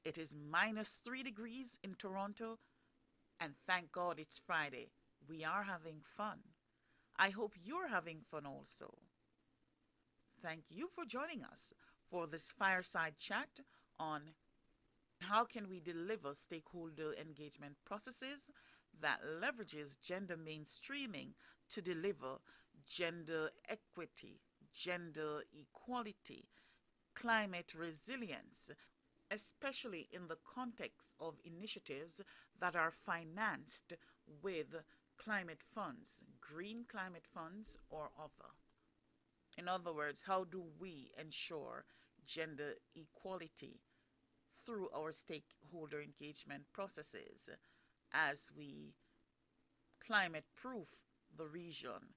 It is -3 degrees in Toronto, and thank God it's Friday. We are having fun. I hope you're having fun also. Thank you for joining us for this fireside chat on how can we deliver stakeholder engagement processes that leverages gender mainstreaming to deliver gender equity, gender equality, climate resilience, especially in the context of initiatives that are financed with climate funds, green climate funds or other. In other words, how do we ensure gender equality through our stakeholder engagement processes as we climate proof the region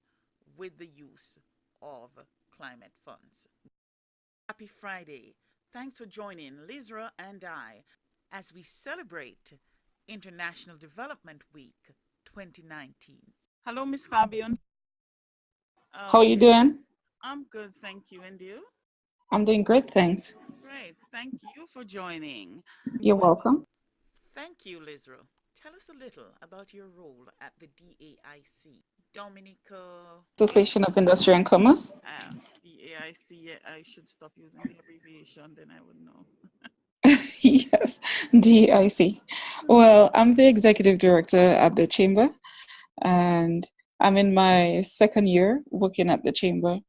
with the use of climate funds? Happy Friday. Thanks for joining Lizra and I as we celebrate International Development Week 2019. Hello, Miss Fabien. How are you Okay, doing? I'm good, thank you. And you? I'm doing great, thanks. Great, thank you for joining. You're welcome. Thank you, Lizra. Tell us a little about your role at the DAIC. Dominica, Association of Industry and Commerce. DAIC, yeah, I should stop using the abbreviation, then I would know. Yes, DIC. Well, I'm the executive director at the chamber, and I'm in my second year working at the chamber.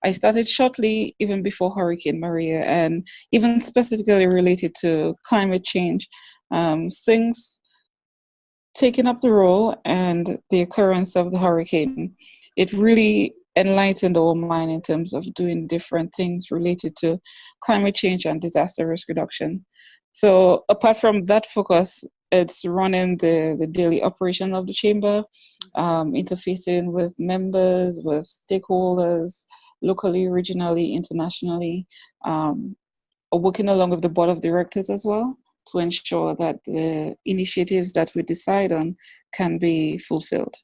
I started shortly, even before Hurricane Maria, and even specifically related to climate change. Since taking up the role and the occurrence of the hurricane, it really enlightened our mind in terms of doing different things related to climate change and disaster risk reduction. So, apart from that focus, it's running the daily operation of the chamber, interfacing with members, with stakeholders, locally, regionally, internationally, um, working along with the board of directors as well to ensure that the initiatives that we decide on can be fulfilled.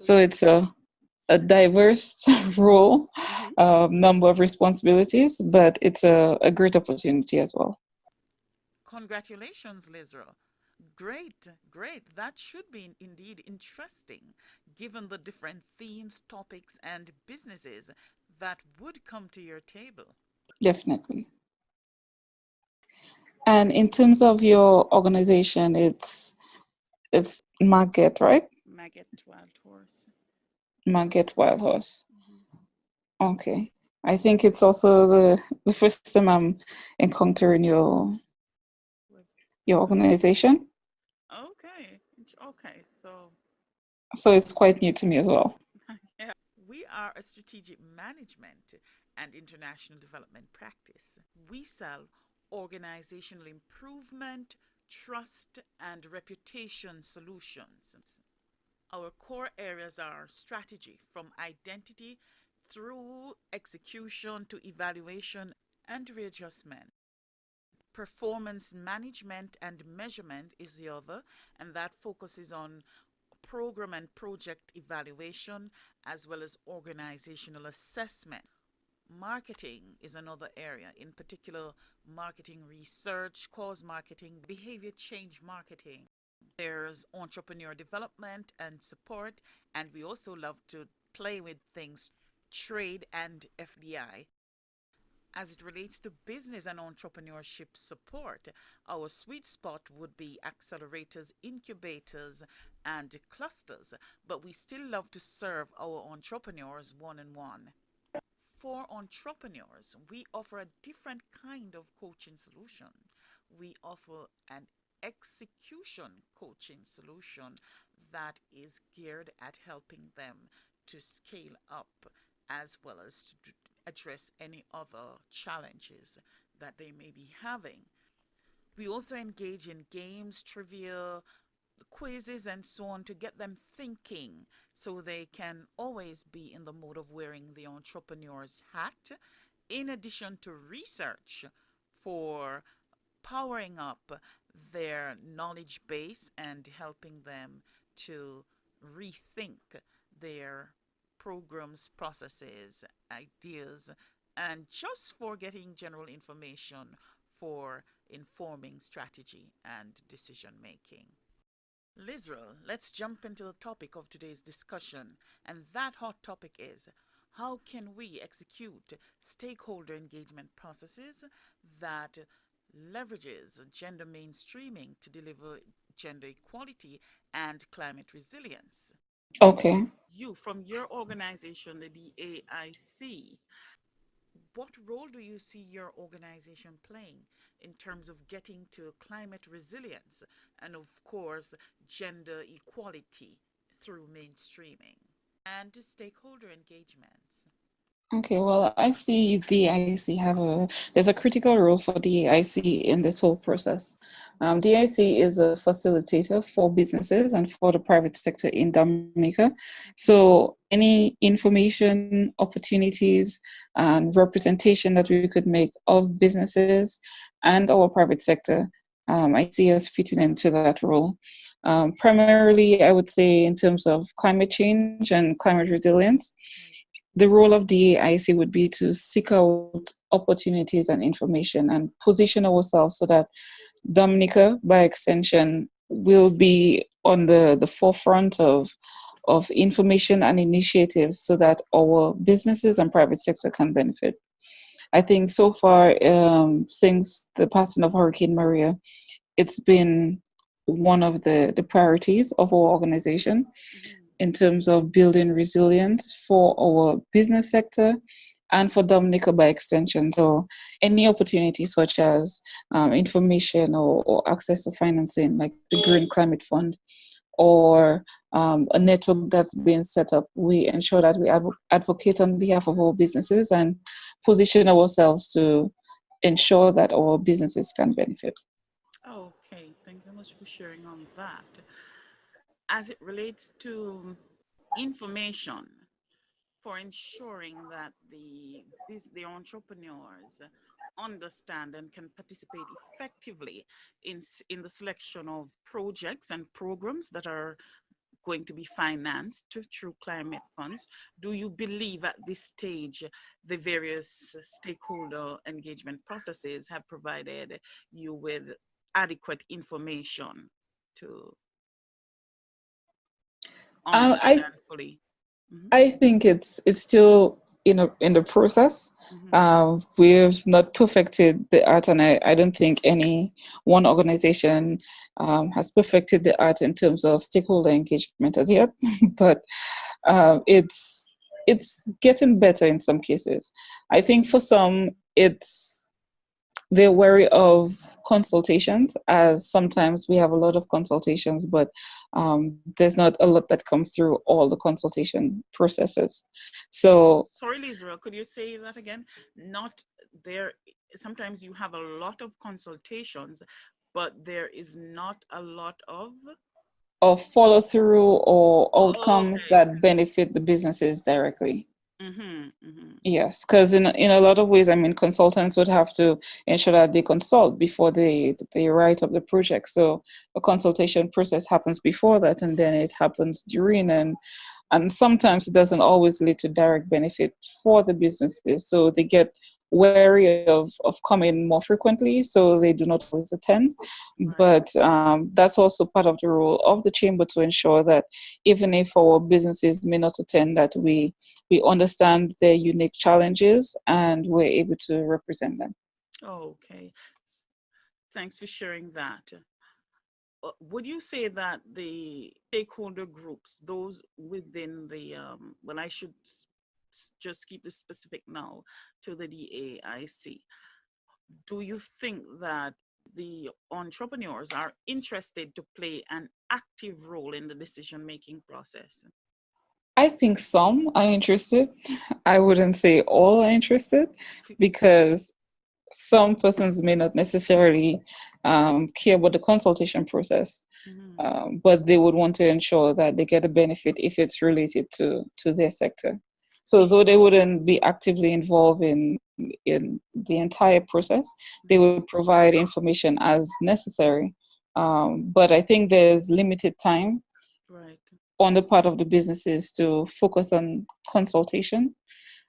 So So you, it's a diverse role, mhm. number of responsibilities, but it's a great opportunity as well. Congratulations, Lizra. Great, great. That should be indeed interesting, given the different themes, topics, and businesses that would come to your table. Definitely. And in terms of your organization, it's Market, right? Maggot Wild Horse. Market Wild Horse. Mhm. Okay. I think it's also the first time I'm encountering With, your organization. okay, okay. So, So it's quite new to me as well. yeah, we are a strategic management and international development practice. We sell organizational improvement, trust, and reputation solutions. Our core areas are strategy, from identity through execution to evaluation and readjustment. Performance management and measurement is the other, and that focuses on program and project evaluation as well as organizational assessment. Marketing is another area, in particular, marketing research, cause marketing, behavior change marketing. There's entrepreneur development and support, and we also love to play with things trade and FDI. As it relates to business and entrepreneurship support, our sweet spot would be accelerators, incubators, and clusters, but we still love to serve our entrepreneurs one on one. For entrepreneurs, we offer a different kind of coaching solution. We offer an execution coaching solution that is geared at helping them to scale up as well as to address any other challenges that they may be having. We also engage in games, trivia, quizzes, and so on to get them thinking so they can always be in the mode of wearing the entrepreneur's hat, in addition to research for powering up their knowledge base and helping them to rethink their programs, processes, ideas, and just for getting general information for informing strategy and decision making. Lizra, let's jump into the topic of today's discussion, and that hot topic is how can we execute stakeholder engagement processes that leverages gender mainstreaming to deliver gender equality and climate resilience? Okay. From your organization, the DAIC, what role do you see your organization playing in terms of getting to climate resilience and, of course, gender equality through mainstreaming and stakeholder engagements? Okay, well, I see DIC there's a critical role for DIC in this whole process. DIC is a facilitator for businesses and for the private sector in Dominica. So any information, opportunities, and representation that we could make of businesses and our private sector, I see us fitting into that role. Primarily, I would say in terms of climate change and climate resilience, the role of DAIC would be to seek out opportunities and information and position ourselves so that Dominica, by extension, will be on the forefront of information and initiatives so that our businesses and private sector can benefit. I think so far, since the passing of Hurricane Maria, it's been one of the priorities of our organization in terms of building resilience for our business sector and for Dominica by extension. So any opportunity such as information or access to financing, like the Green Climate Fund, or a network that's being set up, we ensure that we advocate on behalf of our businesses and position ourselves to ensure that our businesses can benefit. Okay, thanks so much for sharing on that. As it relates to information for ensuring that the entrepreneurs understand and can participate effectively in the selection of projects and programs that are going to be financed through climate funds. Do you believe at this stage the various stakeholder engagement processes have provided you with adequate information to I understand fully? Mm-hmm. I think it's still in the process. Mm-hmm. We've not perfected the art, and I don't think any one organization has perfected the art in terms of stakeholder engagement as yet. But it's getting better in some cases. I think for some, they're wary of consultations, as sometimes we have a lot of consultations, but there's not a lot that comes through all the consultation processes. So Sorry, Lizra, could you say that again? Not there. Sometimes you have a lot of consultations, but there is not a lot of. of follow through or outcomes Okay. that benefit the businesses directly. Mm-hmm, mm-hmm. Yes, because in a lot of ways, I mean, consultants would have to ensure that they consult before they write up the project. So a consultation process happens before that, and then it happens during, and sometimes it doesn't always lead to direct benefit for the businesses. So they get wary of coming more frequently, so they do not always attend. Right. But that's also part of the role of the chamber to ensure that even if our businesses may not attend, that we understand their unique challenges and we're able to represent them. Okay. Thanks for sharing that. Would you say that the stakeholder groups, those within the, well, I should just keep this specific now to the DAIC, do you think that the entrepreneurs are interested to play an active role in the decision making process? I think some are interested. I wouldn't say all are interested, because some persons may not necessarily care about the consultation process, Mm-hmm. but they would want to ensure that they get a benefit if it's related to their sector. So See, though they wouldn't be actively involved in the entire process, they would provide information as necessary. But I think there's limited time right. on the part of the businesses to focus on consultation.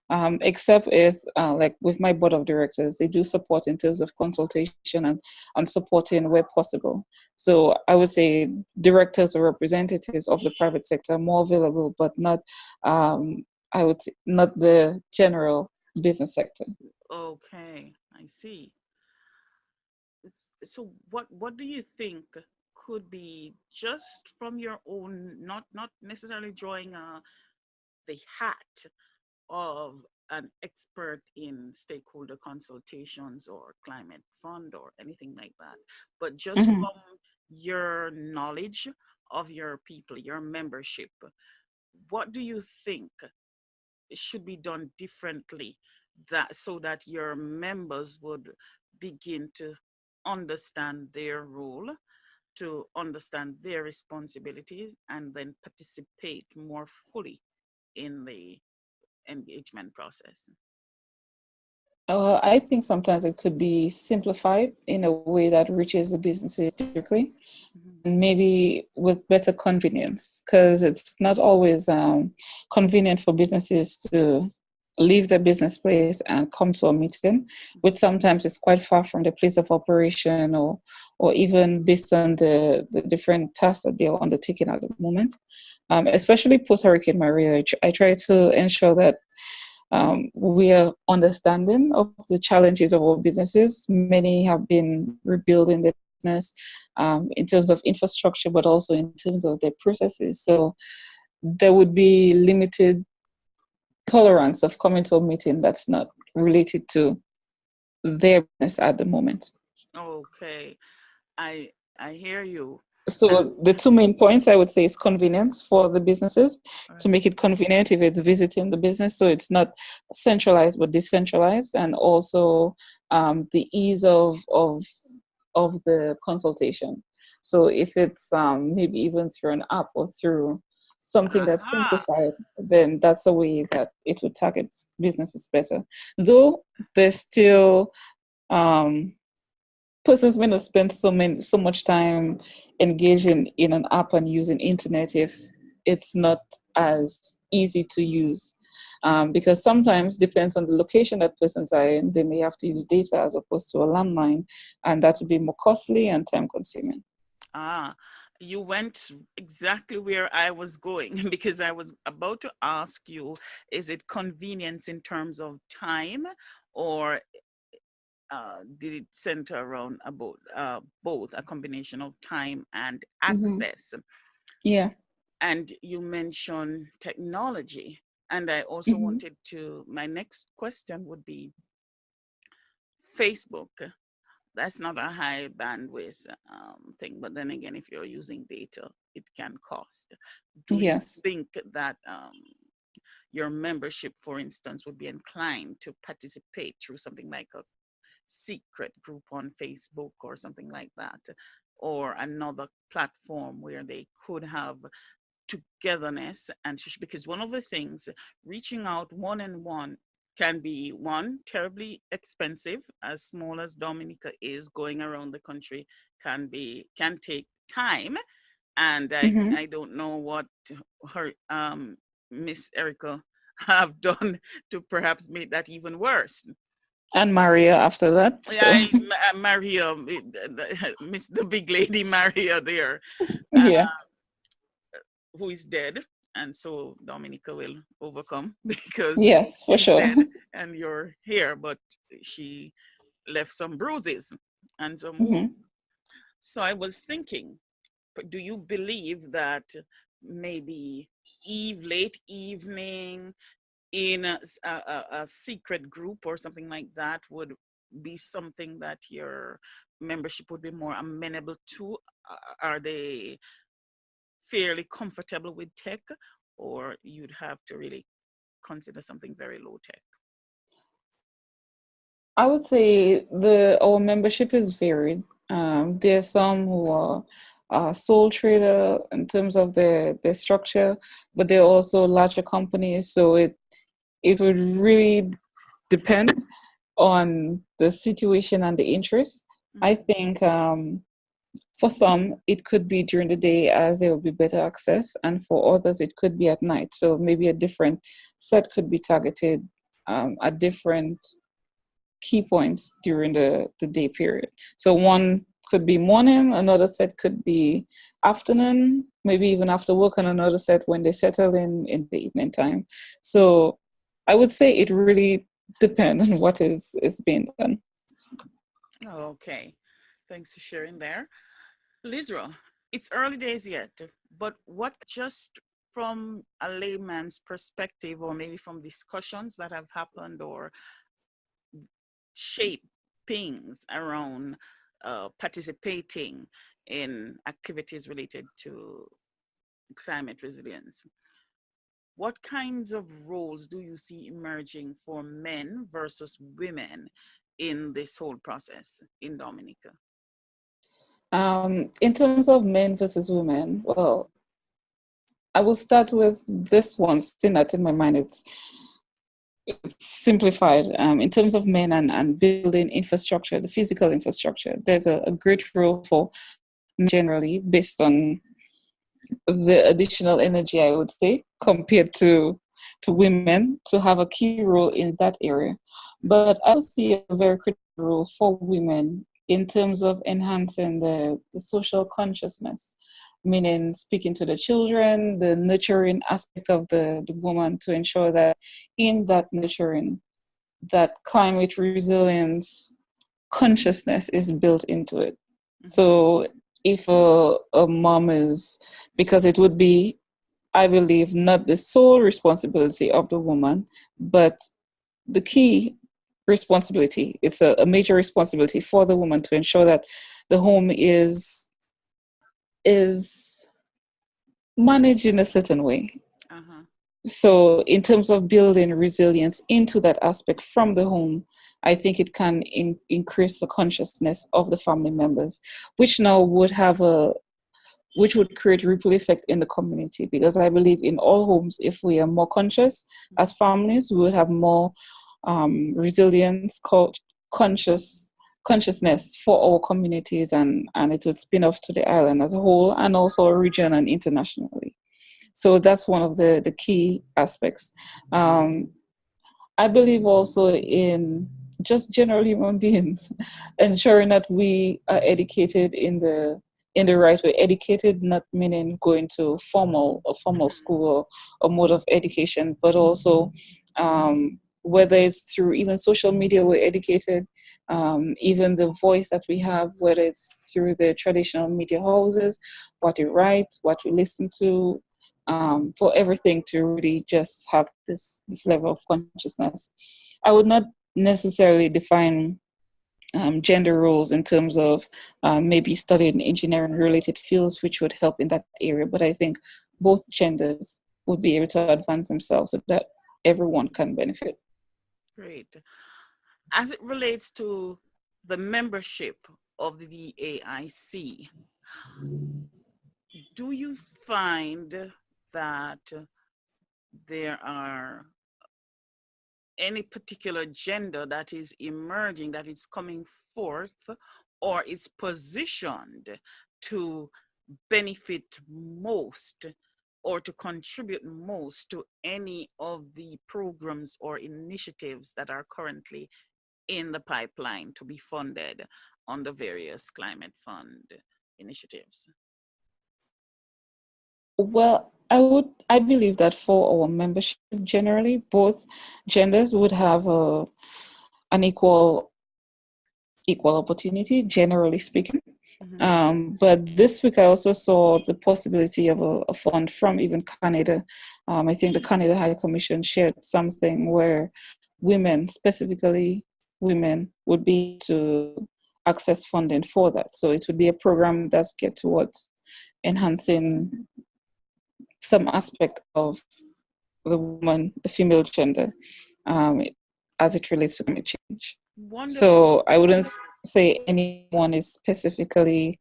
except if, like with my board of directors, they do support in terms of consultation and supporting where possible. So I would say directors or representatives of the private sector are more available, but not, I would say, not the general business sector. Okay, I see. So what do you think could be, just from your own, not necessarily drawing the hat of an expert in stakeholder consultations or climate fund or anything like that, but just Mhm. from your knowledge of your people, your membership, what do you think should be done differently, that so that your members would begin to understand their role, to understand their responsibilities, and then participate more fully in the engagement process? I think sometimes it could be simplified in a way that reaches the businesses directly, Mhm. and maybe with better convenience, because it's not always convenient for businesses to leave their business place and come to a meeting, which sometimes is quite far from the place of operation, or even based on the different tasks that they're undertaking at the moment. Especially post Hurricane Maria, I try to ensure that we are understanding of the challenges of our businesses. Many have been rebuilding their business in terms of infrastructure, but also in terms of their processes. So there would be limited tolerance of coming to a meeting that's not related to their business at the moment. Okay, I I hear you. And So the two main points I would say is convenience for the businesses, to right. make it convenient if it's visiting the business, so it's not centralized but decentralized, and also the ease of the consultation. So if it's maybe even through an app or through something that's Aha. simplified, then that's a way that it would target businesses better. Though there's still um, persons may not spend so much time engaging in an app and using internet if it's not as easy to use, because sometimes depends on the location that persons are in, they may have to use data as opposed to a landline, and that would be more costly and time consuming. Ah, you went exactly where I was going because I was about to ask you, is it convenience in terms of time, or did it center around about both, a combination of time and Hmm. access? Yeah. And you mentioned technology. And I also Hmm. wanted to, my next question would be Facebook. That's not a high bandwidth thing, but then again, if you're using data, it can cost. Do you Yes. think that your membership, for instance, would be inclined to participate through something like a secret group on Facebook or something like that, or another platform where they could have togetherness and because one of the things, reaching out one on one, can be one terribly expensive, as small as Dominica is, going around the country can take time, and Hmm. I don't know what her Miss Erica have done to perhaps make that even worse. And Maria after that. Yeah, So Maria, Miss the big lady Maria there, uh, yeah. who is dead, and so Dominica will overcome because Yes, for she's sure. dead and you're here, but she left some bruises and some Hmm. wounds. So I was thinking, but do you believe that maybe late evening in a secret group or something like that would be something that your membership would be more amenable to? Are they fairly comfortable with tech, or you'd have to really consider something very low tech? I would say the our membership is varied. There's some who are sole trader in terms of their structure, but there are also larger companies. So it would really depend on the situation and the interest. I Mm. think for some it could be during the day as there will be better access, and for others it could be at night. So maybe a different set could be targeted at different key points during the day period. So one could be morning, another set could be afternoon, maybe even after work, and another set when they settle in the evening time. So I would say it really depends on what is being done. Okay. Thanks for sharing there. Lizra, it's early days yet, but what just from a layman's perspective, or maybe from discussions that have happened or shapings around participating in activities related to climate resilience, what kinds of roles do you see emerging for men versus women in this whole process in Dominica? In terms of men versus women, well, I will start with this one, still not in my mind. It's simplified. In terms of men and building infrastructure, the physical infrastructure, there's a great role for men generally based on the additional energy, I would say, compared to women to have a key role in that area. But I also see a very critical role for women in terms of enhancing the social consciousness, meaning speaking to the children, the nurturing aspect of the woman to ensure that in that nurturing, that climate resilience consciousness is built into it. So if a mom is, because it would be, I believe, not the sole responsibility of the woman, but the key responsibility. It's a major responsibility for the woman to ensure that the home is managed in a certain way. Uh-huh. So in terms of building resilience into that aspect from the home, I think it can increase the consciousness of the family members, which now which would create ripple effect in the community. Because I believe in all homes, if we are more conscious as families, we would have more resilience, consciousness for our communities, and it would spin off to the island as a whole, and also region and internationally. So that's one of the key aspects. I believe also in just general human beings, ensuring that we are educated in the right way. Educated not meaning going to a formal school or mode of education, but also whether it's through even social media, we're educated. Even the voice that we have, whether it's through the traditional media houses, what we write, what we listen to, for everything to really just have this level of consciousness. I would not necessarily define gender roles in terms of maybe studying engineering related fields, which would help in that area. But I think both genders would be able to advance themselves so that everyone can benefit. Great. As it relates to the membership of the VAIC, do you find that there are any particular gender that is emerging, that is coming forth, or is positioned to benefit most or to contribute most to any of the programs or initiatives that are currently in the pipeline to be funded under various climate fund initiatives? Well, I believe that for our membership generally, both genders would have an equal opportunity, generally speaking. But this week I also saw the possibility of a fund from even Canada. I think the Canada High Commission shared something where women, specifically women, would be to access funding for that. So it would be a program that's geared towards enhancing some aspect of the woman, the female gender, um, as it relates to climate change. Wonderful. So I wouldn't say anyone is specifically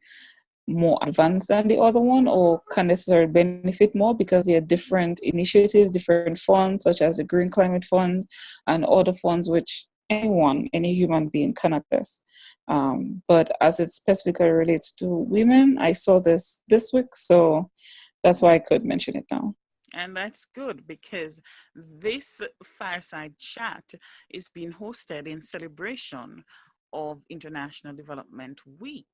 more advanced than the other one or can necessarily benefit more because there are different initiatives, different funds, such as the Green Climate Fund and other funds which any human being can access. But as it specifically relates to women, I saw this week, so that's why I could mention it now. And that's good because this fireside chat is being hosted in celebration of International Development Week.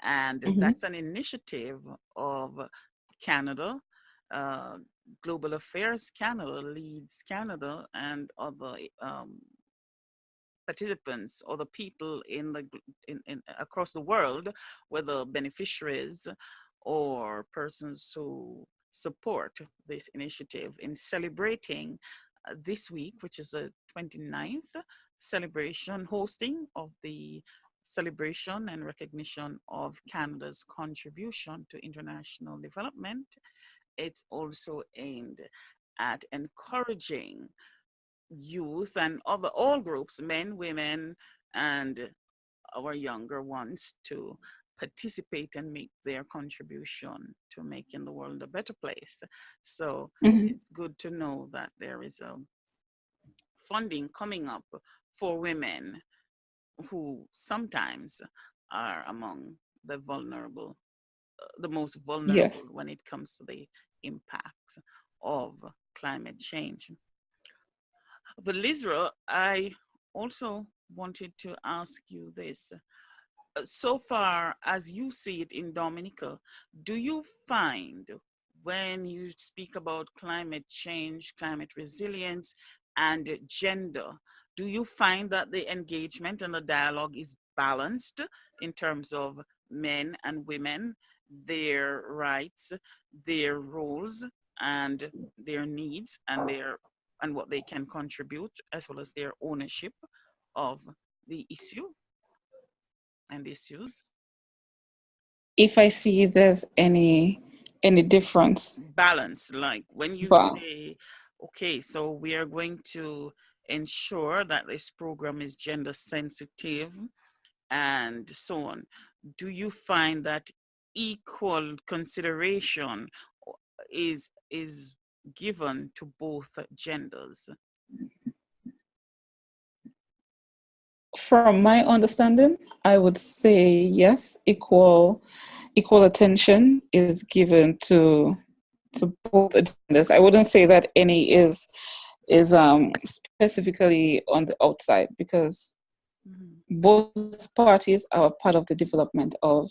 And Mm-hmm. that's an initiative of Canada, uh, Global Affairs Canada, Leads Canada, and other participants or the people in across the world, whether beneficiaries or persons who support this initiative in celebrating this week, which is the 29th celebration hosting of the celebration and recognition of Canada's contribution to international development. It's also aimed at encouraging youth and other all groups, men, women, and our younger ones to participate and make their contribution to making the world a better place. So Mm-hmm. it's good to know that there is a funding coming up for women who sometimes are among the vulnerable, the most vulnerable Yes. when it comes to the impacts of climate change. But Lizra, I also wanted to ask you this. So far as you see it in Dominica, do you find when you speak about climate change, climate resilience, and gender, do you find that the engagement and the dialogue is balanced in terms of men and women, their rights, their roles, and their needs, and their and what they can contribute, as well as their ownership of the issue and issues? If I see there's any difference, Balance, like when you but say, okay, so we are going to ensure that this program is gender sensitive and so on, do you find that equal consideration is given to both genders? from my understanding, I would say yes, equal attention is given to both agendas. I wouldn't say that any is specifically on the outside, because Mhm. both parties are part of the development of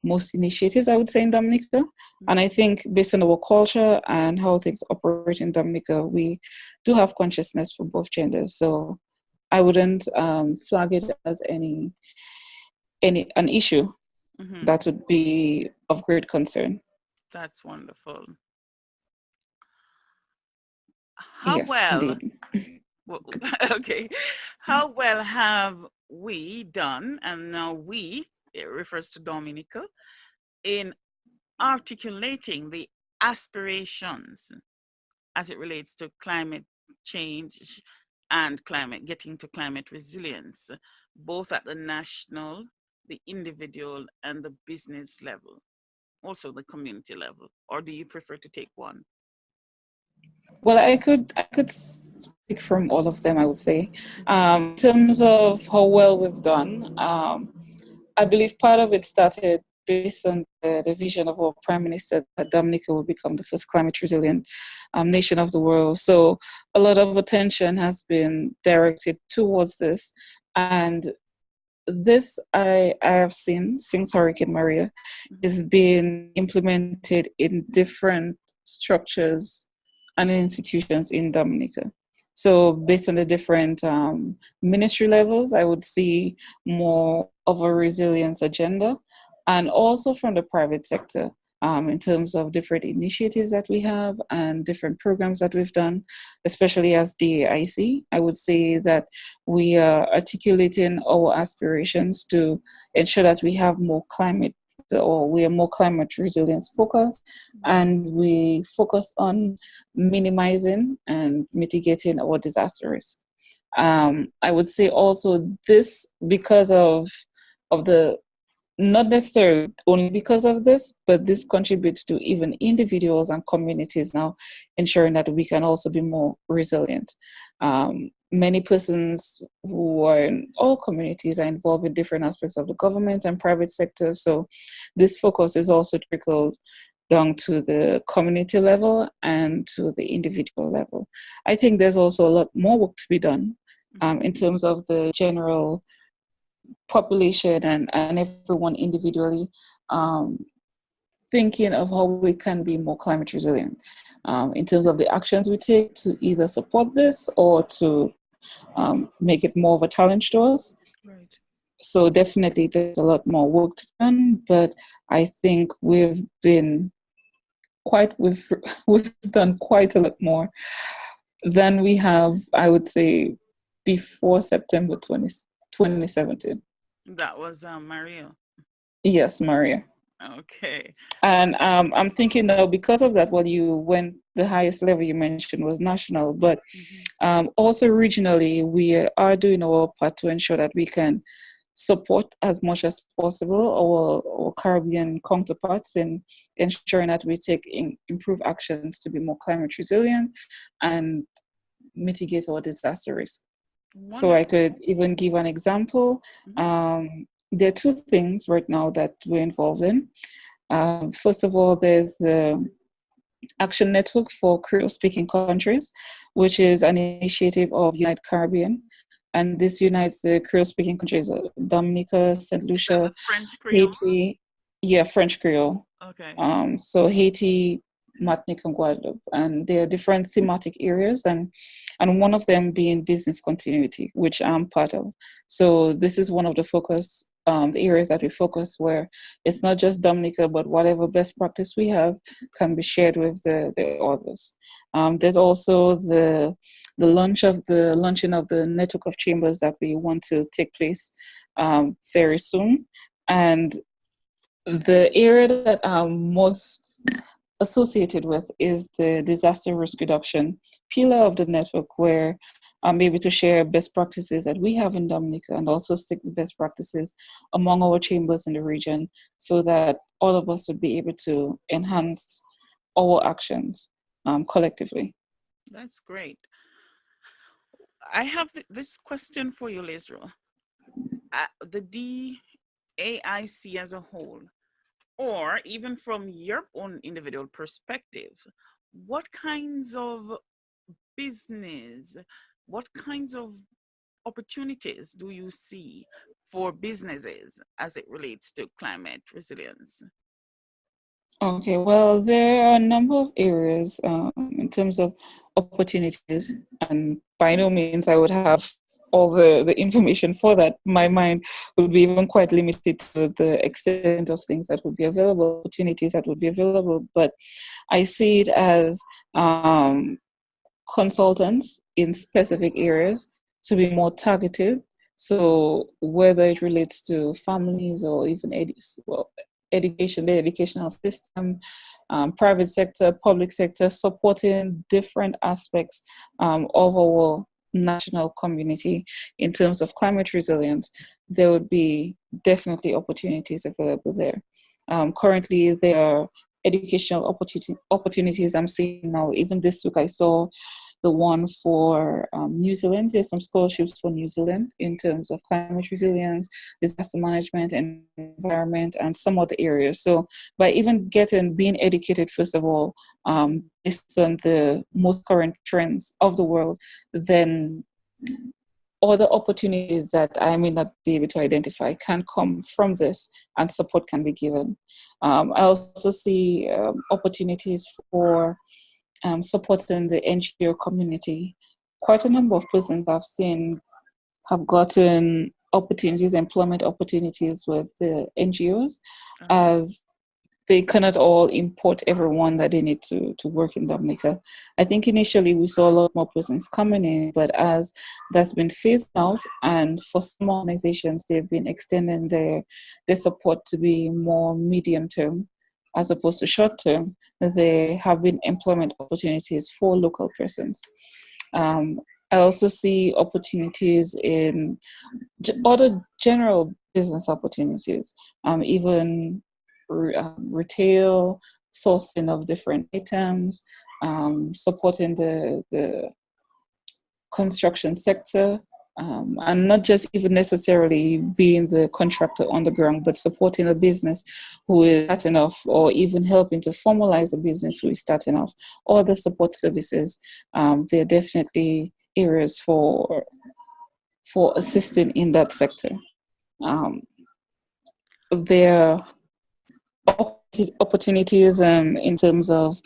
most initiatives, I would say, in Dominica. And I Mhm. think based on our culture and how things operate in Dominica, we do have consciousness for both genders. So I wouldn't flag it as any an issue Mhm. that would be of great concern. That's wonderful. How Yes, well, indeed. okay, how well have we done, and now we, it refers to Dominica, in articulating the aspirations as it relates to climate change and getting to climate resilience, both at the national, the individual, and the business level, also the community level? Or do you prefer to take one? Well, I could speak from all of them, I would say. Mhm. In terms of how well we've done, I believe part of it started based on the vision of our Prime Minister that Dominica will become the first climate resilient nation of the world. So a lot of attention has been directed towards this. And this I have seen since Hurricane Maria Mhm. is being implemented in different structures and institutions in Dominica. So based on the different ministry levels, I would see more of a resilience agenda, and also from the private sector, in terms of different initiatives that we have and different programs that we've done, especially as DAIC. I would say that we are articulating our aspirations to ensure that we have more climate, or we are more climate resilience focused, and we focus on minimizing and mitigating our disaster risk. I would say also this because of the, not necessarily only because of this, but this contributes to even individuals and communities now ensuring that we can also be more resilient. Many persons who are in all communities are involved in different aspects of the government and private sector. So this focus is also trickled down to the community level and to the individual level. I think there's also a lot more work to be done in terms of the general population and everyone individually thinking of how we can be more climate resilient in terms of the actions we take to either support this or to make it more of a challenge to us. Right. So definitely there's a lot more work to be done, but I think we've done quite a lot more than we have, I would say, before September 2017. That was Maria. Yes, Maria. Okay. And I'm thinking now, because of that, the highest level you mentioned was national, but also regionally, we are doing our part to ensure that we can support as much as possible our Caribbean counterparts in ensuring that we take improve actions to be more climate resilient and mitigate our disaster risk. So I could even give an example. There are two things right now that we're involved in. First of all, there's the Action Network for Creole-speaking countries, which is an initiative of United Caribbean. And this unites the Creole-speaking countries, Dominica, St. Lucia, French Creole? Haiti. Yeah, French Creole. Okay. So Haiti, Martinique, and Guadeloupe. And there are different thematic areas, and one of them being business continuity, which I'm part of. So this is one of the areas that we focus, where it's not just Dominica, but whatever best practice we have can be shared with the others. There's also the launching of the network of chambers that we want to take place very soon. And the area that I'm most associated with is the disaster risk reduction pillar of the network, where I'm able to share best practices that we have in Dominica and also stick with best practices among our chambers in the region, so that all of us would be able to enhance our actions collectively. That's great. I have this question for you, Lizra. The DAIC as a whole, or even from your own individual perspective, what kinds of business, what kinds of opportunities do you see for businesses as it relates to climate resilience? Okay, well, there are a number of areas in terms of opportunities, and by no means I would have all the information for that. My mind would be even quite limited to the extent of things that would be available, opportunities that would be available. But I see it as consultants in specific areas to be more targeted. So whether it relates to families or even education, the educational system, private sector, public sector, supporting different aspects of our national community in terms of climate resilience, there would be definitely opportunities available there. Currently, there are educational opportunities I'm seeing now. Even this week, I saw the one for New Zealand. There's some scholarships for New Zealand in terms of climate resilience, disaster management, and environment, and some other areas. So by even being educated, first of all, based on the most current trends of the world, then other opportunities that I may not be able to identify can come from this, and support can be given. I also see opportunities for supporting the NGO community. Quite a number of persons I've seen have gotten employment opportunities with the NGOs, as they cannot all import everyone that they need to work in Dominica. I think initially we saw a lot more persons coming in, but as that's been phased out, and for some organizations, they've been extending their support to be more medium term as opposed to short term. There have been employment opportunities for local persons. I also see opportunities in other general business opportunities, even retail, sourcing of different items, supporting the construction sector, and not just even necessarily being the contractor on the ground, but supporting a business who is starting off, or even helping to formalize a business who is starting off, or the support services. They're definitely areas for assisting in that sector. There are opportunities in terms of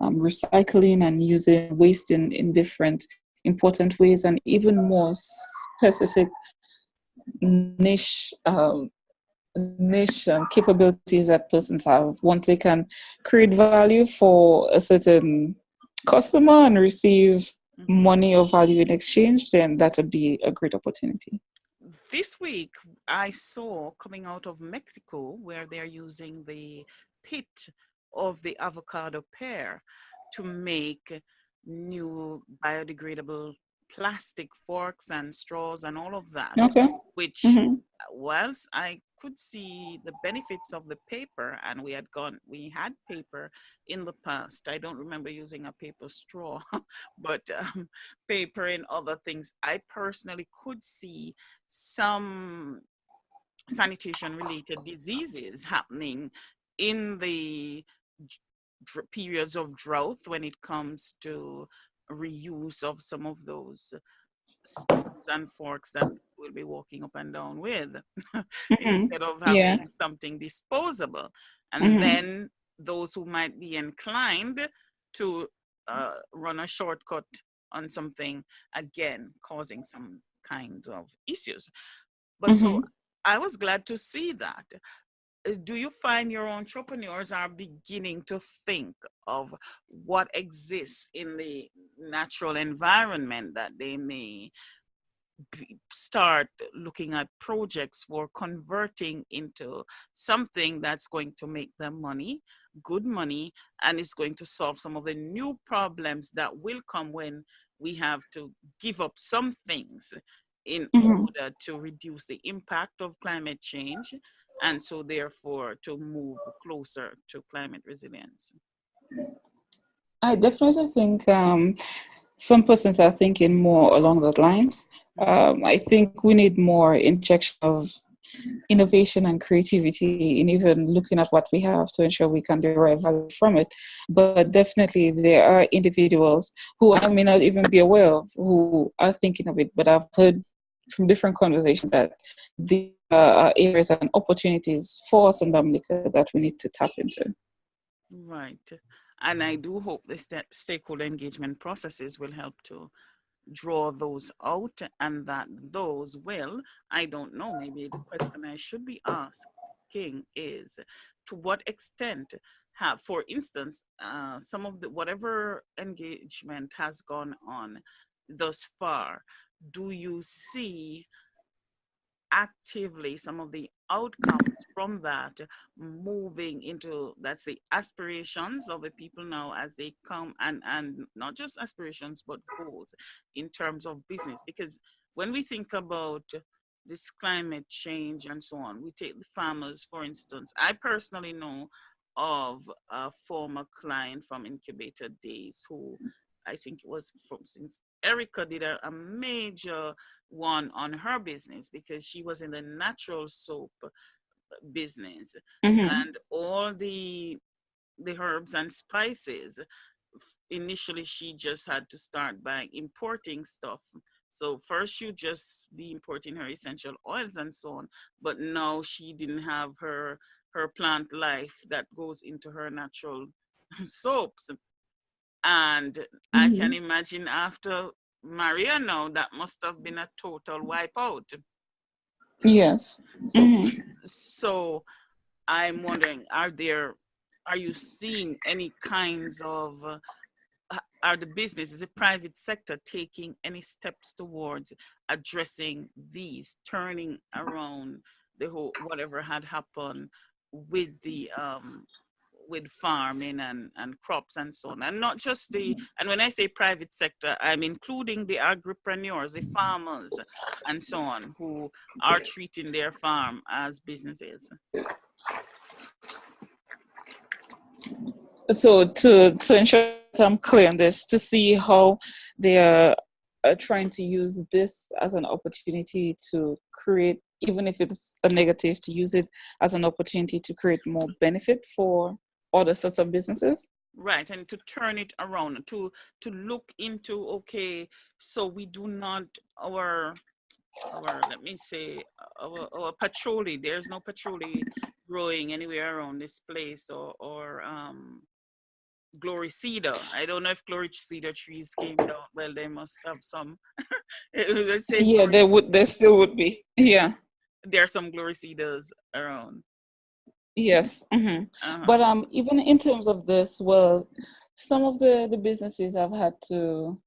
recycling and using waste in different important ways, and even more specific niche capabilities that persons have. Once they can create value for a certain customer and receive money or value in exchange, then that would be a great opportunity. This week, I saw coming out of Mexico where they're using the pit of the avocado pear to make new biodegradable plastic forks and straws and all of that, Okay. which whilst I could see the benefits of the paper, and we had paper in the past. I don't remember using a paper straw, but paper and other things. I personally could see some sanitation related diseases happening in the periods of drought when it comes to reuse of some of those spoons and forks that we'll be walking up and down with instead of having something disposable. And then those who might be inclined to run a shortcut on something, again, causing some kinds of issues. But so I was glad to see that. Do you find your entrepreneurs are beginning to think of what exists in the natural environment that they may start looking at projects for converting into something that's going to make them money, good money, and is going to solve some of the new problems that will come when we have to give up some things in order to reduce the impact of climate change, and so therefore to move closer to climate resilience? I definitely think some persons are thinking more along those lines. I think we need more injection of innovation and creativity in even looking at what we have to ensure we can derive value from it. But definitely there are individuals who I may not even be aware of who are thinking of it, but I've heard from different conversations that the areas and opportunities for us in Dominica that we need to tap into. Right. And I do hope the stakeholder engagement processes will help to draw those out, and that those will, I don't know, maybe the question I should be asking is, to what extent have, for instance, some of the whatever engagement has gone on thus far, do you see actively some of the outcomes from that moving into, that's the aspirations of the people now as they come, and not just aspirations but goals in terms of business? Because when we think about this climate change and so on, we take the farmers for instance. I personally know of a former client from incubator days who, I think it was from, since Erica did a major one on her business, because she was in the natural soap business, and all the herbs and spices, initially she just had to start by importing stuff. So first you just be importing her essential oils and so on, but now she didn't have her plant life that goes into her natural soaps. And I can imagine after Maria now, that must have been a total wipeout. Yes. So I'm wondering, are you seeing any kinds of, are the businesses, the private sector taking any steps towards addressing these, turning around the whole, whatever had happened with the with farming and crops and so on, and not just the, and when I say private sector, I'm including the agripreneurs, the farmers and so on, who are treating their farm as businesses? So to ensure that I'm clear on this, to see how they're trying to use this as an opportunity to create, even if it's a negative, to use it as an opportunity to create more benefit for other sorts of businesses. Right, and to turn it around, to look into, okay, so we do not, our let me say, our patchouli, there's no patchouli growing anywhere around this place, or glory cedar. I don't know if glory cedar trees came down. Well, they must have some. Let's say Yeah, glory, there still would be. Yeah. there are some glory cedars around. Yes. Uh-huh. But even in terms of this, well, some of the businesses have had to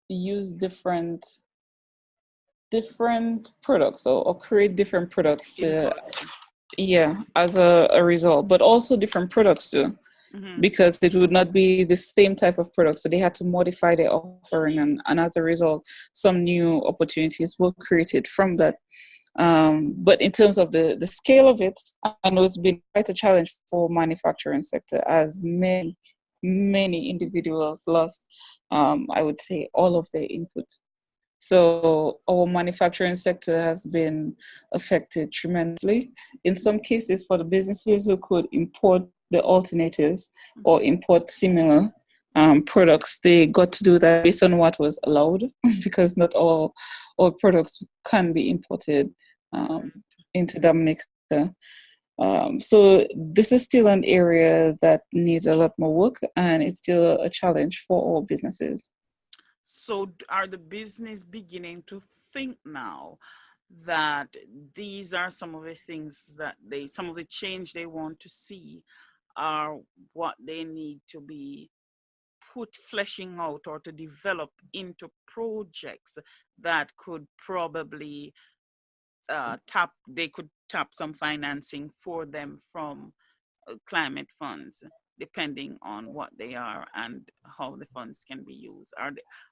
use different products, or create different products, Inputs. as a result, but also different products too, Mm-hmm. because it would not be the same type of product, so they had to modify their offering, and as a result, some new opportunities were created from that. But in terms of the scale of it, I know it's been quite a challenge for manufacturing sector, as many individuals lost, I would say, all of their input. So our manufacturing sector has been affected tremendously. In some cases, for the businesses who could import the alternatives or import similar products, they got to do that based on what was allowed, because not all products can be imported into Dominica. So this is still an area that needs a lot more work, and it's still a challenge for all businesses. So are the business beginning to think now that these are some of the things that some of the change they want to see are what they need to be fleshing out or to develop into projects that could probably they could tap some financing for them from climate funds, depending on what they are and how the funds can be used?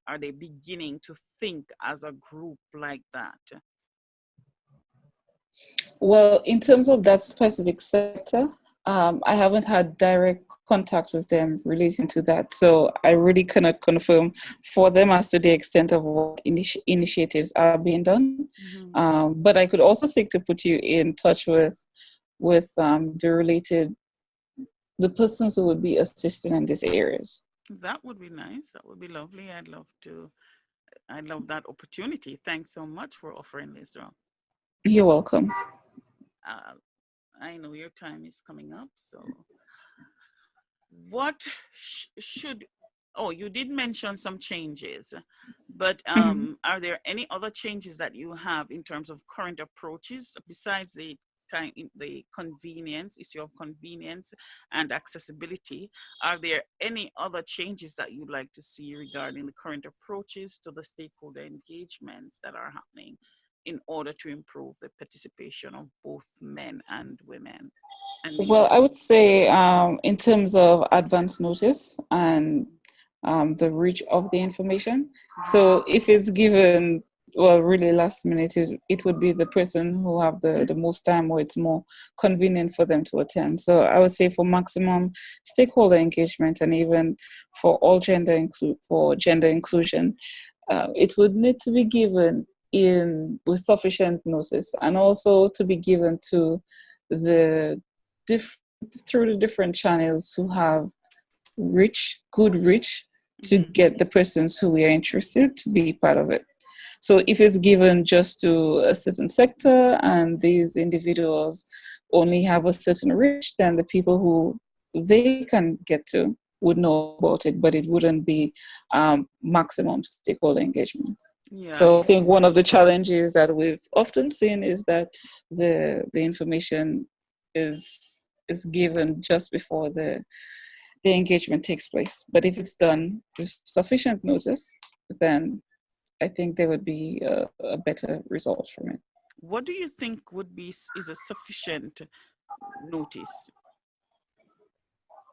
Are they beginning to think as a group like that? Well, in terms of that specific sector, I haven't had direct contact with them relating to that. So I really cannot confirm for them as to the extent of what initiatives are being done. Mm-hmm. But I could also seek to put you in touch with the persons who would be assisting in these areas. That would be nice. That would be lovely. I love that opportunity. Thanks so much for offering this. You're welcome. I know your time is coming up, so what should, oh, you did mention some changes, but Mhm. are there any other changes that you have in terms of current approaches besides the convenience, issue of convenience and accessibility? Are there any other changes that you'd like to see regarding the current approaches to the stakeholder engagements that are happening in order to improve the participation of both men and women and Well, leaders? I would say in terms of advance notice and the reach of the information. So if it's given, well, really last minute, it would be the person who have the most time, or it's more convenient for them to attend. So I would say for maximum stakeholder engagement, and even for all gender inclusion, it would need to be given in with sufficient notice, and also to be given to the through the different channels who have good reach, to Mm-hmm. get the persons who we are interested to be part of it. So if it's given just to a certain sector and these individuals only have a certain reach, then the people who they can get to would know about it, but it wouldn't be maximum stakeholder engagement. Yeah, So I think one of the challenges that we've often seen is that the information is given just before the engagement takes place. But if it's done with sufficient notice, then I think there would be a better result from it. what do you think would be is a sufficient notice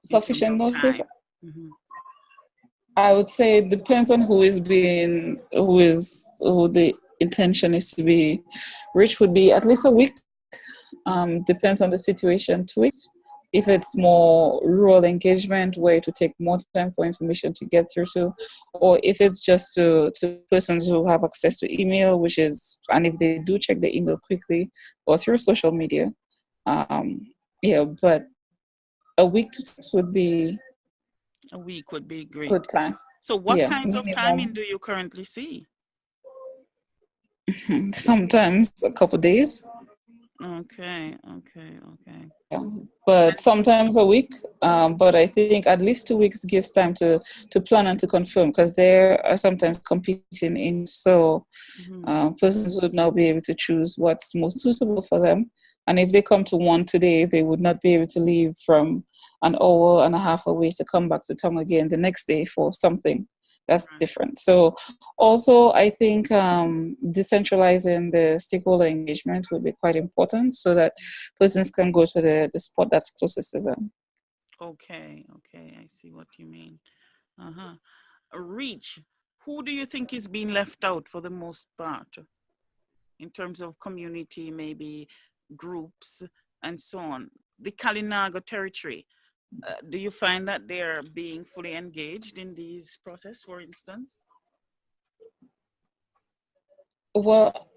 in terms Sufficient of notice, time? Mm-hmm. I would say it depends on who the intention is to be reached, would be at least a week. Depends on the situation, 2 weeks. if it's more rural engagement where it will take more time for information to get through to, or if it's just to persons who have access to email, which is, and if they do check the email quickly or through social media. Yeah, but a week to 6 would be A week would be good great. time. So what Yeah, kinds of timing minimum. do you currently see? Sometimes a couple days. Okay, okay, okay. Yeah. But sometimes a week. But I think at least 2 weeks gives time to plan and to confirm, because there are sometimes competing in. So Mm-hmm. persons would now be able to choose what's most suitable for them. And if they come to one today, they would not be able to leave from an hour and a half away to come back to town again the next day for something that's Right. different. So also, I think decentralizing the stakeholder engagement would be quite important so that persons can go to the spot that's closest to them. Okay, okay, I see what you mean. Uh-huh. Reach. Who do you think is being left out for the most part in terms of community, maybe groups and so on? The Kalinago territory. Do you find that they're being fully engaged in these process, for instance? Well,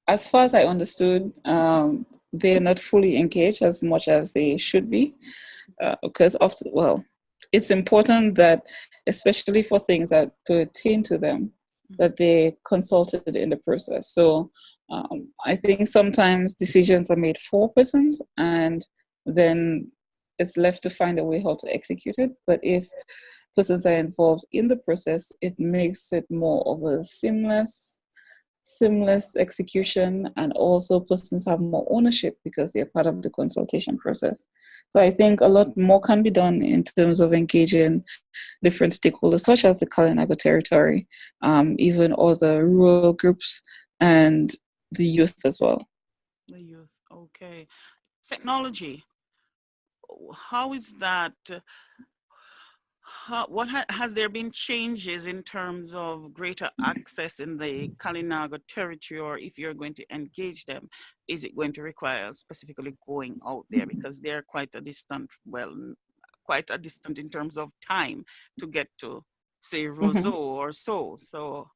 as far as I understood, they're not fully engaged as much as they should be, because often, well, it's important that, especially for things that pertain to them, Mhm. that they consulted in the process. So I think sometimes decisions are made for persons, and then it's left to find a way how to execute it. But if persons are involved in the process, it makes it more of a seamless execution, and also persons have more ownership because they're part of the consultation process. So I think a lot more can be done in terms of engaging different stakeholders, such as the Kalinago territory, even other rural groups, and the youth as well. The youth. Okay. Technology. How is that? Has there been changes in terms of greater access in the Kalinago territory, or if you're going to engage them, is it going to require specifically going out there because they're quite a distant, well, quite a distant in terms of time to get to, say, Roseau Mhm. or so. So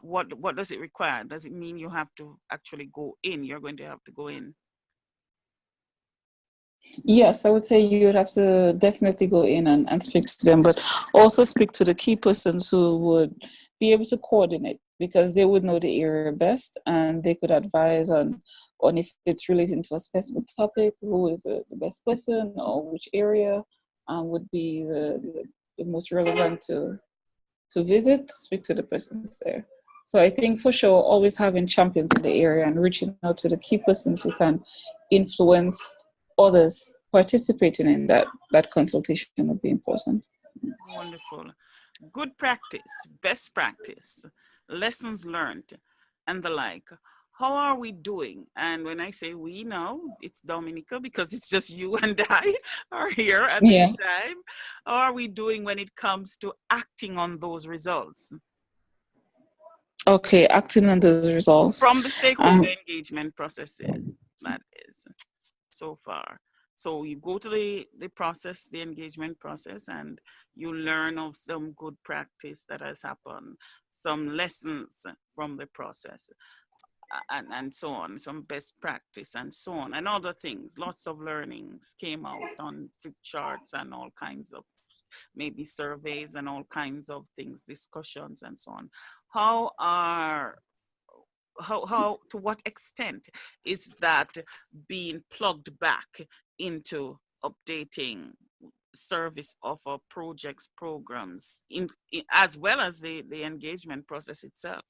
what does it require? Does it mean you have to actually go in? You're going to have to go in. Yes, I would say you would have to definitely go in and speak to them, but also speak to the key persons who would be able to coordinate, because they would know the area best and they could advise on if it's relating to a specific topic, who is the best person or which area would be the most relevant to visit, to speak to the persons there. So I think for sure, always having champions in the area and reaching out to the key persons who can influence others participating in that consultation would be important. Wonderful. Good practice, best practice, lessons learned, and the like. How are we doing? And when I say we now, it's Dominica because it's just you and I are here at this Yeah. time. How are we doing when it comes to acting on those results Okay. Acting on those results. from the stakeholder Um, engagement processes? That is so far. So you go to the process, the engagement process, and you learn of some good practice that has happened, some lessons from the process, and so on, some best practice and so on, and other things. Lots of learnings came out on flip charts and all kinds of maybe surveys and all kinds of things, discussions and so on. How are how to what extent is that being plugged back into updating service offer projects programs in as well as the engagement process itself?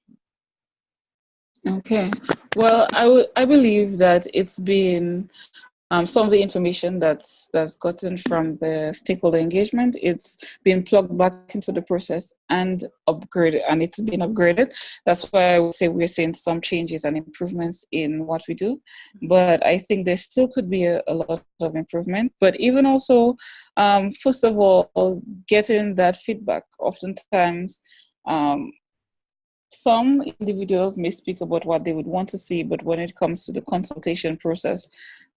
okay. Well, I believe that it's been some of the information that's gotten from the stakeholder engagement, it's been plugged back into the process and upgraded, and it's been upgraded. That's why I would say we're seeing some changes and improvements in what we do. But I think there still could be a lot of improvement. But even also, first of all, getting that feedback. Oftentimes, um, some individuals may speak about what they would want to see, but when it comes to the consultation process,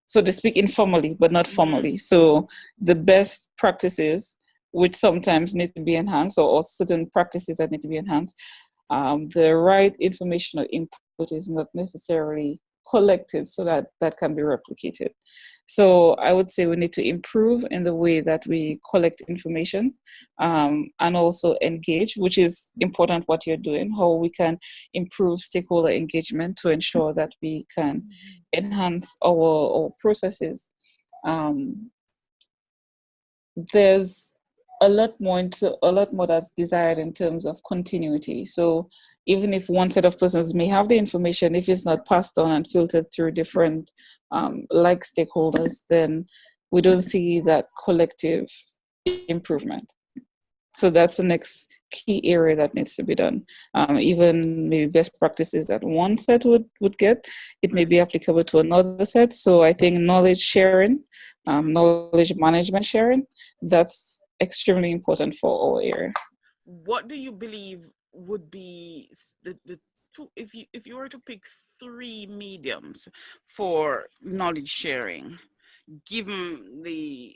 so to speak, informally, but not formally. So the best practices, which sometimes need to be enhanced, or certain practices that need to be enhanced, the right informational input is not necessarily collected so that that can be replicated. So I would say we need to improve in the way that we collect information, and also engage, which is important what you're doing, how we can improve stakeholder engagement to ensure that we can enhance our processes. Um, there's a lot more that's desired in terms of continuity. So even if one set of persons may have the information, if it's not passed on and filtered through different like stakeholders, then we don't see that collective improvement. So that's the next key area that needs to be done. Even maybe best practices that one set would get, it may be applicable to another set. So I think knowledge sharing, knowledge management sharing, that's extremely important for our area. What do you believe would be the two, if you were to pick three mediums for knowledge sharing, given the,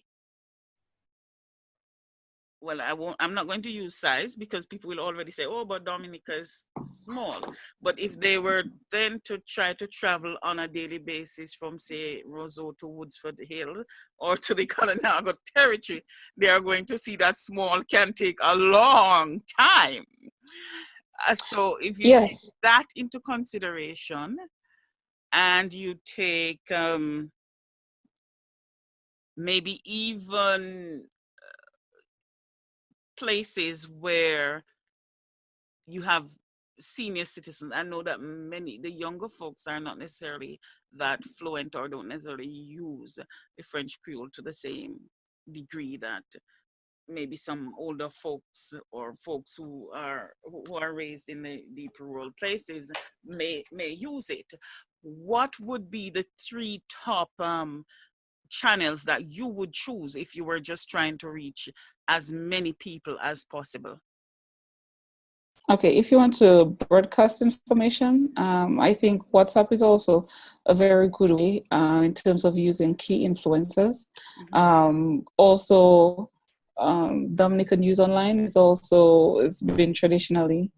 well, I'm not going to use size because people will already say, oh, but Dominica is small. But if they were then to try to travel on a daily basis from, say, Roseau to Woodsford Hill or to the Colorado Territory, they are going to see that small can take a long time. So if you take that into consideration and you take maybe even places where you have senior citizens. I know that the younger folks are not necessarily that fluent or don't necessarily use the French Creole to the same degree that maybe some older folks or folks who are raised in the deep rural places may use it. What would be the three top channels that you would choose if you were just trying to reach as many people as possible? Okay, if you want to broadcast information, I think WhatsApp is also a very good way in terms of using key influencers. Also, Dominica News Online is also, it's been traditionally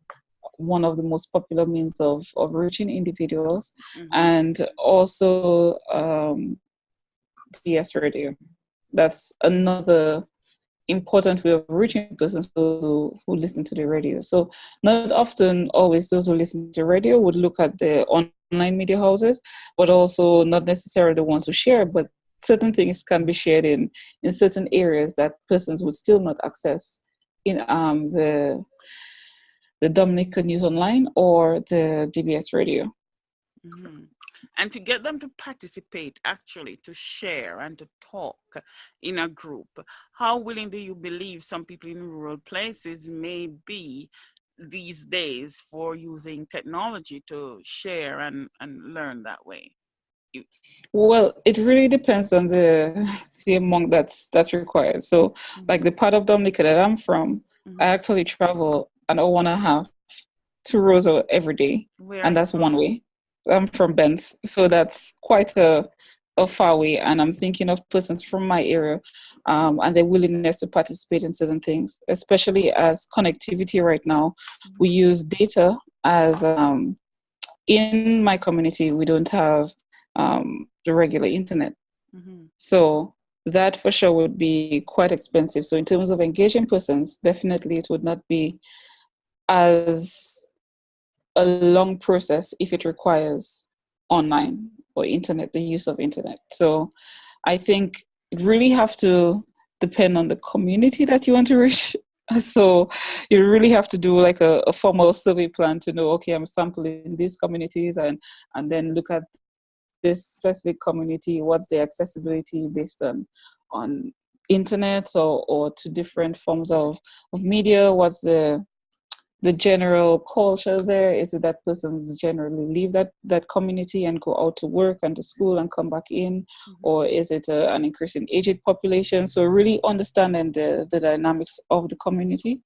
one of the most popular means of reaching individuals. And also DBS Radio. That's another important way of reaching persons who listen to the radio. So not often always those who listen to radio would look at the online media houses, but also not necessarily the ones who share, but certain things can be shared in certain areas that persons would still not access in the Dominica News Online or the DBS Radio. And to get them to participate, actually, to share and to talk in a group, how willing do you believe some people in rural places may be these days for using technology to share and learn that way? Well, it really depends on the amount that's required. So, like the part of Dominica that I'm from, I actually travel an hour and a half to Roseau every day, and that's one way. I'm from Benz, so that's quite a far way. And I'm thinking of persons from my area and their willingness to participate in certain things, especially as connectivity right now. We use data as in my community, we don't have the regular internet. So that for sure would be quite expensive. So in terms of engaging persons, definitely it would not be as a long process if it requires online or internet, the use of internet. So I think it really have to depend on the community that you want to reach. So you really have to do like a formal survey plan to know, okay, I'm sampling these communities and then look at this specific community, what's the accessibility based on internet or to different forms of media, what's the general culture there? Is it that persons generally leave that community and go out to work and to school and come back in? Or is it an increase in aged population? So really understanding the dynamics of the community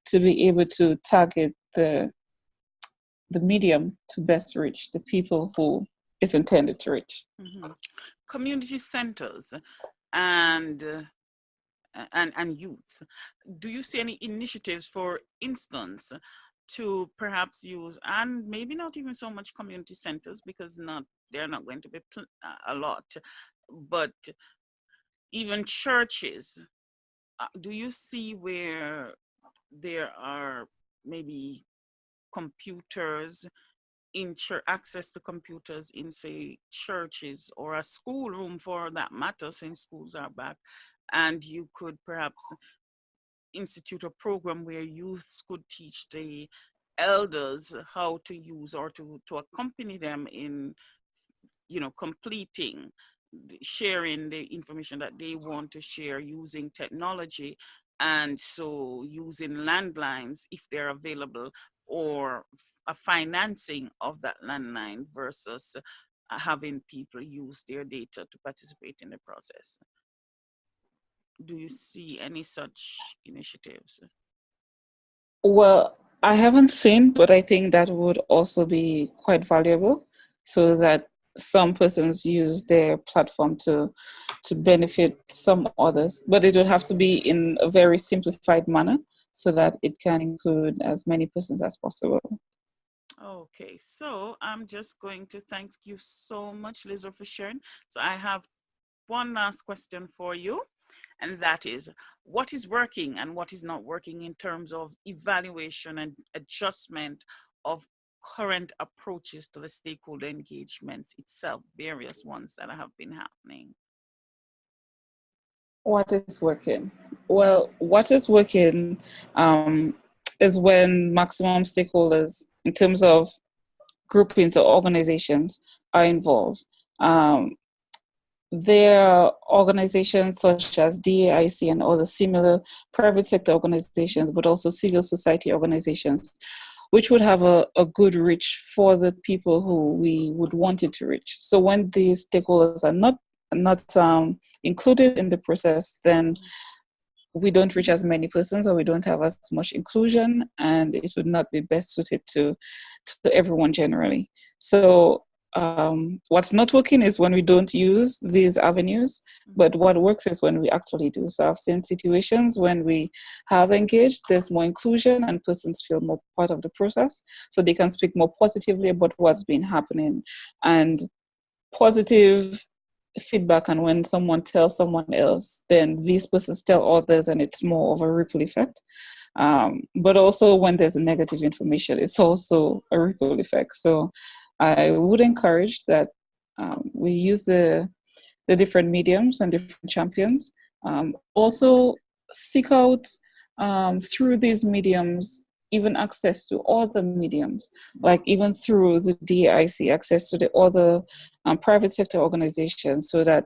to be able to target the medium to best reach the people who is intended to reach. Community centers and youth. Do you see any initiatives, for instance, to perhaps use, and maybe not even so much community centers because they're not going to be a lot, but even churches? Do you see where there are maybe computers in access to computers in, say, churches, or a schoolroom for that matter, since schools are back, and you could perhaps institute a program where youths could teach the elders how to use, or to accompany them in, completing, sharing the information that they want to share using technology, and so using landlines if they're available, or a financing of that landline versus having people use their data to participate in the process. Do you see any such initiatives? Well, I haven't seen, but I think that would also be quite valuable, so that some persons use their platform to benefit some others. But it would have to be in a very simplified manner so that it can include as many persons as possible. Okay, so I'm just going to thank you so much, Lizra, for sharing. So I have one last question for you, and that is, what is working and what is not working in terms of evaluation and adjustment of current approaches to the stakeholder engagements itself, various ones that have been happening? What is working? Well, what is working is when maximum stakeholders, in terms of groupings or organizations, are involved. There are organizations such as DAIC and other similar private sector organizations, but also civil society organizations, which would have a good reach for the people who we would want it to reach. So when these stakeholders are not included in the process, then we don't reach as many persons, or we don't have as much inclusion, and it would not be best suited to everyone generally. So what's not working is when we don't use these avenues, but what works is when we actually do. So I've seen situations when we have engaged, there's more inclusion and persons feel more part of the process, so they can speak more positively about what's been happening. And positive feedback, and when someone tells someone else, then these persons tell others, and it's more of a ripple effect. But also when there's a negative information, it's also a ripple effect. So I would encourage that we use the different mediums and different champions. Also seek out through these mediums even access to other mediums, like even through the DIC, access to the other private sector organizations, so that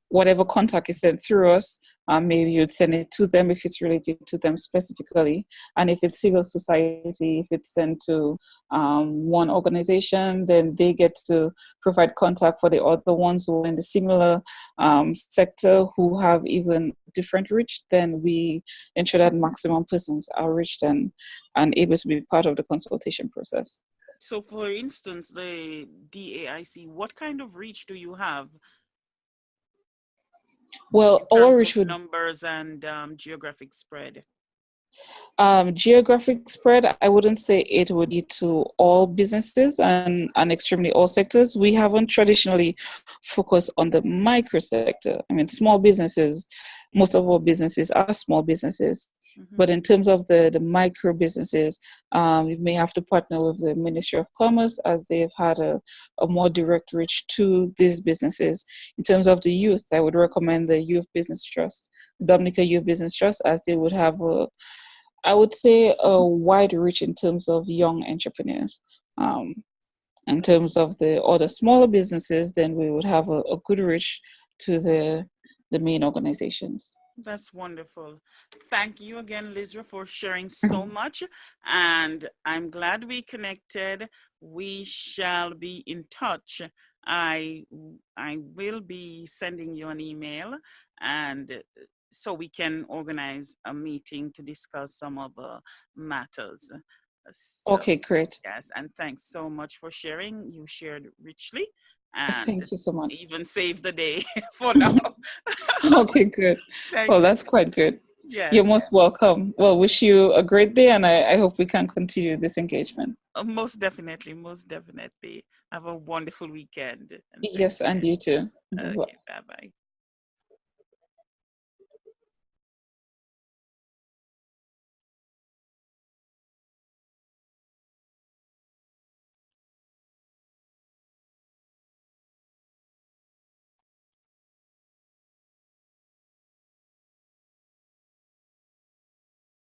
whatever contact is sent through us, maybe you'd send it to them if it's related to them specifically. And if it's civil society, if it's sent to one organization, then they get to provide contact for the other ones who are in the similar sector who have even different reach. Then we ensure that maximum persons are reached and able to be part of the consultation process. So for instance, the DAIC, what kind of reach do you have? Well, in our terms reach of would numbers and geographic spread? geographic spread, I wouldn't say it would be to all businesses and extremely all sectors. We haven't traditionally focused on the micro sector. I mean, small businesses, most of our businesses are small businesses. But in terms of the micro businesses, we may have to partner with the Ministry of Commerce, as they've had a more direct reach to these businesses. In terms of the youth, I would recommend the Youth Business Trust, Dominica Youth Business Trust, as they would have I would say a wide reach in terms of young entrepreneurs. In terms of the other smaller businesses, then we would have a good reach to the main organizations. That's wonderful. Thank you again, Lizra, for sharing so much. And I'm glad we connected. We shall be in touch. I will be sending you an email, and so we can organize a meeting to discuss some of the matters. So, Okay, great. yes, and thanks so much for sharing. You shared richly. and Thank you so much. even save the day for now. Okay, good. Well, Thank you. that's quite good. You're Yes, yes. most welcome. Well, wish you a great day, and I hope we can continue this engagement. Most definitely, most definitely. Have a wonderful weekend and Yes, thanks and again. you too. Bye-bye. Okay, bye bye.